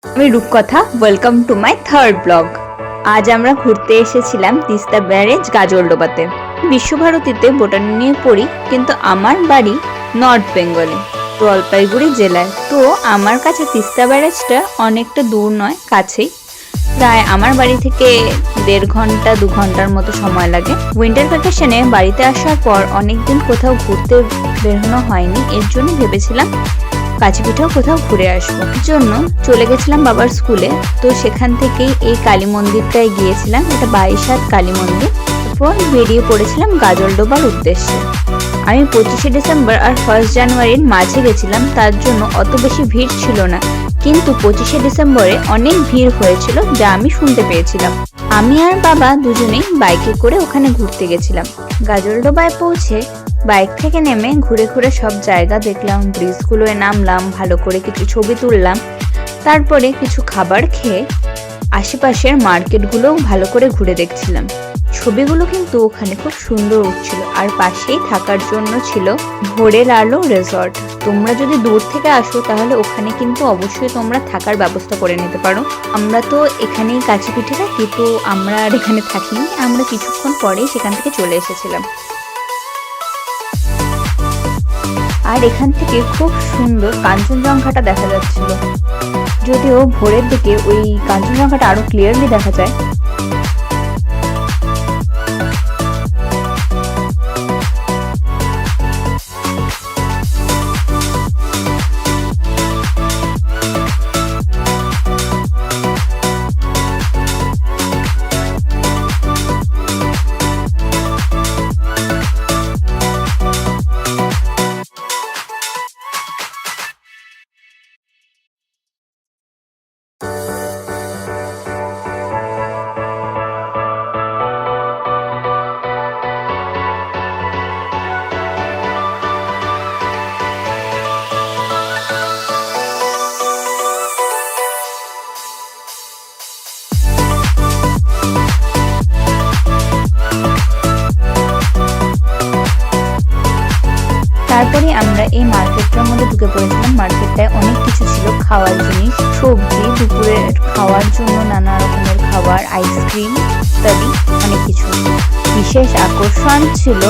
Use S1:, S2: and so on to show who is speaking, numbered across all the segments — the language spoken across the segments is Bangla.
S1: আমি রূপকথা, welcome to my third blog. আজ আমরা ঘুরতে এসেছিলাম তিস্তা ব্যারেজ গাজলডোবাতে। বিশ্বভারতীতে বোটানি নিয়ে পড়ি, কিন্তু আমার বাড়ি নর্থ বেঙ্গলে, জলপাইগুড়ি জেলায়। তো আমার কাছে তিস্তা ব্যারেজটা অনেকটা দূর নয়, কাছেই। প্রায় আমার বাড়ি থেকে 1.5 ঘন্টা 2 ঘন্টার মতো সময় লাগে। উইন্টার ভ্যাকেশনে বাড়িতে আসার পর অনেকদিন কোথাও ঘুরতে বেরোনো হয়নি, এর জন্য ভেবেছিলাম কাছেপিঠেও কোথাও ঘুরে আসবো। জন্য চলে গেছিলাম বাবার স্কুলে। তো সেখান থেকেই এই কালী মন্দিরটায় গিয়েছিলাম, এটা 22 হাত কালী মন্দির। তারপর বেরিয়ে পড়েছিলাম গাজলডোবার উদ্দেশ্যে। আমি 25শে ডিসেম্বর আর 1 জানুয়ারির মাঝে গেছিলাম, তার জন্য অত বেশি ভিড় ছিল না। কিন্তু 25শে ডিসেম্বরে অনেক ভিড় হয়েছিল, যা আমি শুনতে পেয়েছিলাম। আমি আর বাবা দুজনেই বাইকে করে ওখানে ঘুরতে গেছিলাম। গাজলডোবায় পৌঁছে বাইক থেকে নেমে ঘুরে ঘুরে সব জায়গা দেখলাম, ব্রিজগুলোয় নামলাম, ভালো করে কিছু ছবি তুললাম। তারপরে কিছু খাবার খেয়ে আশেপাশের মার্কেটগুলোও ভালো করে ঘুরে দেখছিলাম। ছবিগুলো কিন্তু ওখানে খুব সুন্দর উঠছিল। আর পাশেই থাকার জন্য ছিল ভোরের আলো রিসর্ট। তোমরা যদি দূর থেকে আসো তাহলে ওখানে কিন্তু অবশ্যই তোমরা থাকার ব্যবস্থা করে নিতে পারো। আমরা তো এখানেই কাছে পিঠে থাকি, তো আমরা আর এখানে থাকিনি, আমরা কিছুক্ষণ পরেই সেখান থেকে চলে এসেছিলাম। আর এখান থেকে খুব সুন্দর কাঞ্চনজঙ্ঘাটা দেখা যাচ্ছিল। যদিও ভোরের দিকে ওই কাঞ্চনজঙ্ঘাটা আরো ক্লিয়ারলি দেখা যায়। তারপরে আমরা এই মার্কেটটার মধ্যে ঢুকে পড়েছিলাম। মার্কেটটায় অনেক কিছু ছিল খাওয়ার জিনিস, সবজি, দুপুরের খাওয়ার জন্য নানা রকমের খাবার, আইসক্রিম ইত্যাদি অনেক কিছু। বিশেষ আকর্ষণ ছিল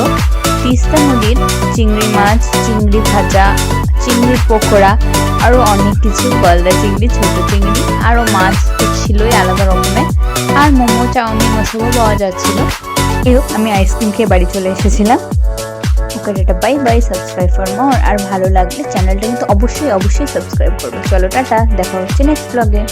S1: তিস্তা নদীর চিংড়ি মাছ, চিংড়ি ভাজা, চিংড়ির পকোড়া, আরো অনেক কিছু, গলদা চিংড়ি, ছোট চিংড়ি, আরো মাছ তো ছিলই আলাদা রকমের। আর মোমো, চাউমিন, মশলাও পাওয়া যাচ্ছিল। এরকম আমি আইসক্রিম খেয়ে বাড়ি চলে এসেছিলাম। Okay, tata, bye bye. Subscribe for more. আর ভালো লাগলে চ্যানেলটা কিন্তু অবশ্যই সাবস্ক্রাইব করবে। চলো টাটা, দেখা হচ্ছে নেক্সট ব্লগে।